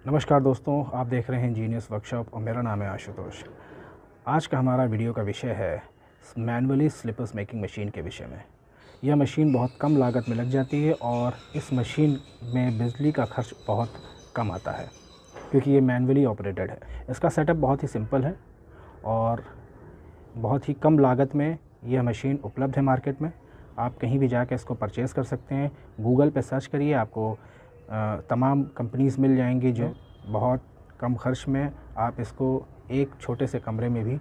नमस्कार दोस्तों, आप देख रहे हैं जीनियस वर्कशॉप और मेरा नाम है आशुतोष। आज का हमारा वीडियो का विषय है मैनुअली स्लीपर्स मेकिंग मशीन के विषय में। यह मशीन बहुत कम लागत में लग जाती है और इस मशीन में बिजली का खर्च बहुत कम आता है क्योंकि ये मैनुअली ऑपरेटेड है। इसका सेटअप बहुत ही सिंपल है और बहुत ही कम लागत में यह मशीन उपलब्ध है मार्केट में। आप कहीं भी जाकर इसको परचेज़ कर सकते हैं। गूगल पे सर्च करिए, आपको तमाम कंपनीज़ मिल जाएंगी जो बहुत कम खर्च में आप इसको एक छोटे से कमरे में भी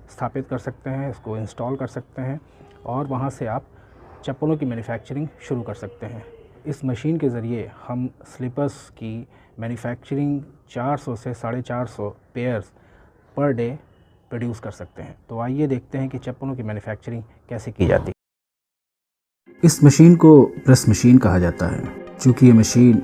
स्थापित कर सकते हैं, इसको इंस्टॉल कर सकते हैं और वहां से आप चप्पलों की मैन्युफैक्चरिंग शुरू कर सकते हैं। इस मशीन के ज़रिए हम स्लीपर्स की मैन्युफैक्चरिंग 400 से 450 पेयर्स पर डे प्रोड्यूस कर सकते हैं। तो आइए देखते हैं कि चप्पलों की मैन्युफैक्चरिंग कैसे की जाती है। इस मशीन को प्रेस मशीन कहा जाता है। चूँकि ये मशीन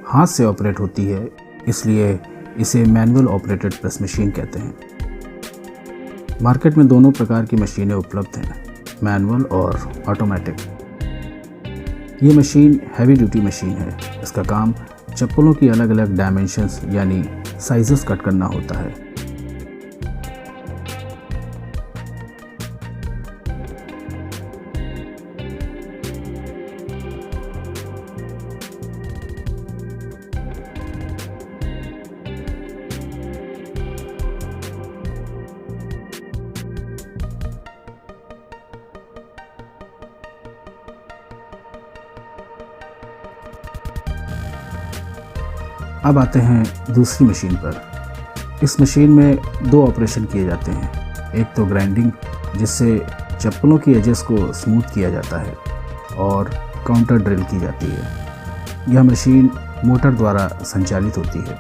हाथ से ऑपरेट होती है इसलिए इसे मैनुअल ऑपरेटेड प्रेस मशीन कहते हैं। मार्केट में दोनों प्रकार की मशीनें उपलब्ध हैं, मैनुअल और ऑटोमेटिक। ये मशीन हैवी ड्यूटी मशीन है। इसका काम चप्पलों की अलग अलग डायमेंशंस यानी साइजेस कट करना होता है। अब आते हैं दूसरी मशीन पर। इस मशीन में दो ऑपरेशन किए जाते हैं। एक तो ग्राइंडिंग, जिससे चप्पलों की एजेस को स्मूथ किया जाता है, और काउंटर ड्रिल की जाती है। यह मशीन मोटर द्वारा संचालित होती है।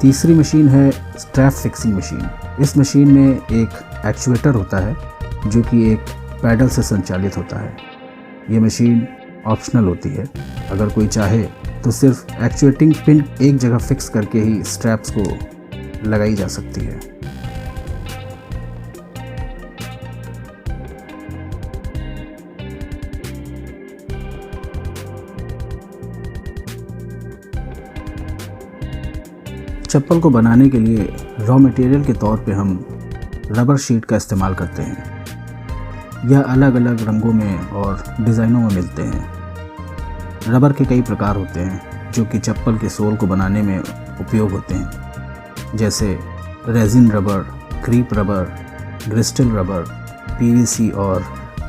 तीसरी मशीन है स्ट्रैप फिक्सिंग मशीन। इस मशीन में एक एक्चुएटर होता है जो कि एक पैडल से संचालित होता है। ये मशीन ऑप्शनल होती है। अगर कोई चाहे तो सिर्फ एक्चुएटिंग पिन एक जगह फिक्स करके ही स्ट्रैप्स को लगाई जा सकती है। चप्पल को बनाने के लिए रॉ मटेरियल के तौर पे हम रबर शीट का इस्तेमाल करते हैं। यह अलग अलग रंगों में और डिज़ाइनों में मिलते हैं। रबर के कई प्रकार होते हैं जो कि चप्पल के सोल को बनाने में उपयोग होते हैं, जैसे resin rubber, crepe rubber, crystal rubber, PVC और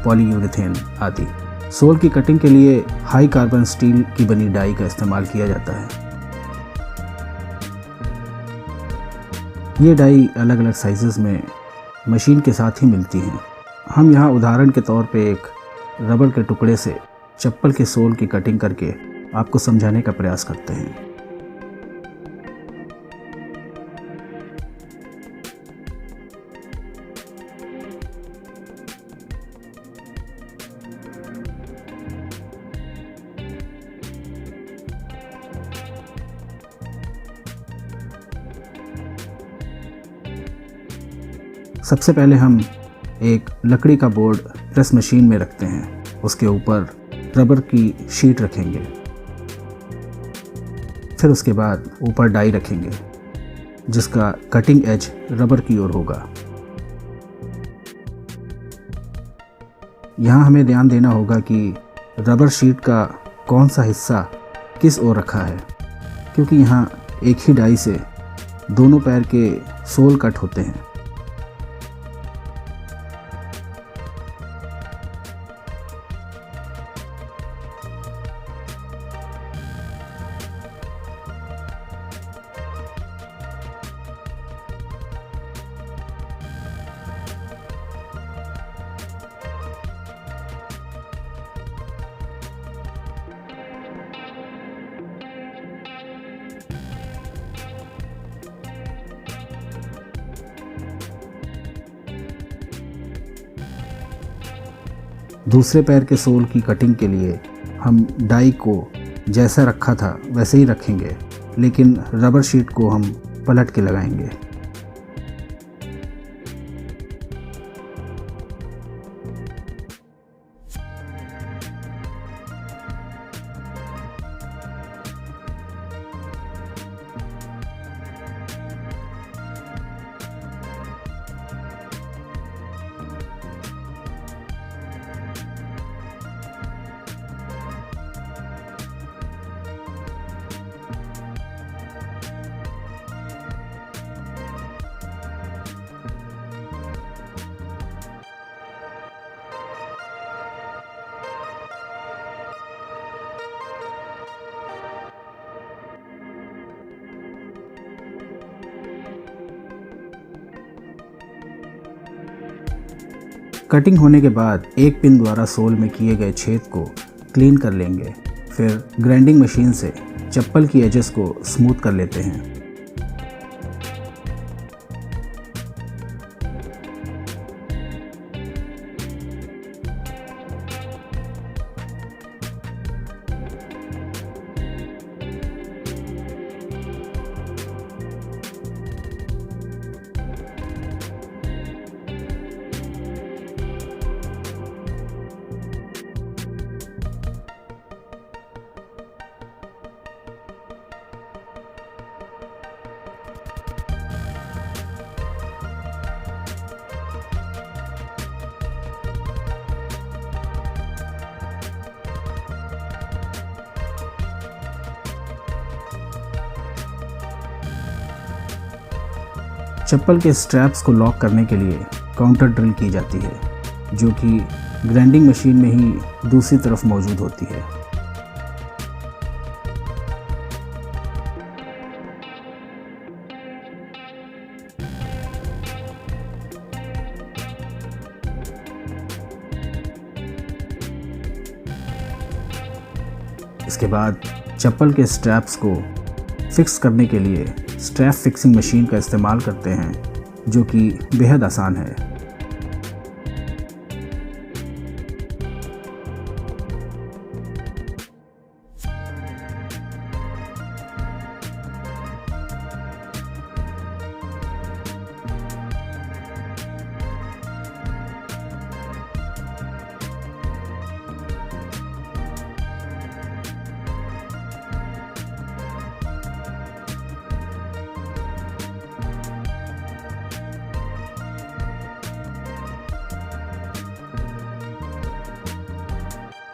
पॉलीयूरेथेन आदि। सोल की कटिंग के लिए हाई कार्बन स्टील की बनी डाई का इस्तेमाल किया जाता है। ये डाई अलग अलग साइजेस में मशीन के साथ ही मिलती हैं। हम यहाँ उदाहरण के तौर पे एक रबर के टुकड़े से चप्पल के सोल की कटिंग करके आपको समझाने का प्रयास करते हैं। सबसे पहले हम एक लकड़ी का बोर्ड प्रेस मशीन में रखते हैं। उसके ऊपर रबर की शीट रखेंगे। फिर उसके बाद ऊपर डाई रखेंगे जिसका कटिंग एज रबर की ओर होगा। यहाँ हमें ध्यान देना होगा कि रबर शीट का कौन सा हिस्सा किस ओर रखा है, क्योंकि यहाँ एक ही डाई से दोनों पैर के सोल कट होते हैं। दूसरे पैर के सोल की कटिंग के लिए हम डाई को जैसा रखा था वैसे ही रखेंगे, लेकिन रबर शीट को हम पलट के लगाएंगे। कटिंग होने के बाद एक पिन द्वारा सोल में किए गए छेद को क्लीन कर लेंगे। फिर ग्राइंडिंग मशीन से चप्पल की एजेस को स्मूथ कर लेते हैं। चप्पल के स्ट्रैप्स को लॉक करने के लिए काउंटर ड्रिल की जाती है, जो कि ग्राइंडिंग मशीन में ही दूसरी तरफ मौजूद होती है। इसके बाद चप्पल के स्ट्रैप्स को फिक्स करने के लिए स्ट्रैप फिक्सिंग मशीन का इस्तेमाल करते हैं, जो कि बेहद आसान है।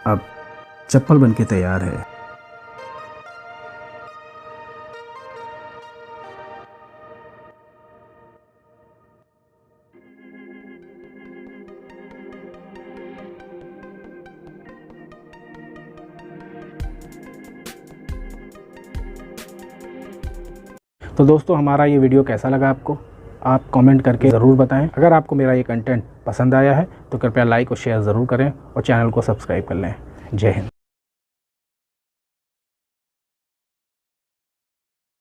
अब चप्पल बनके तैयार है। तो दोस्तों, हमारा ये वीडियो कैसा लगा आपको? आप कमेंट करके ज़रूर बताएं। अगर आपको मेरा ये कंटेंट पसंद आया है तो कृपया लाइक और शेयर ज़रूर करें और चैनल को सब्सक्राइब कर लें। जय हिंद।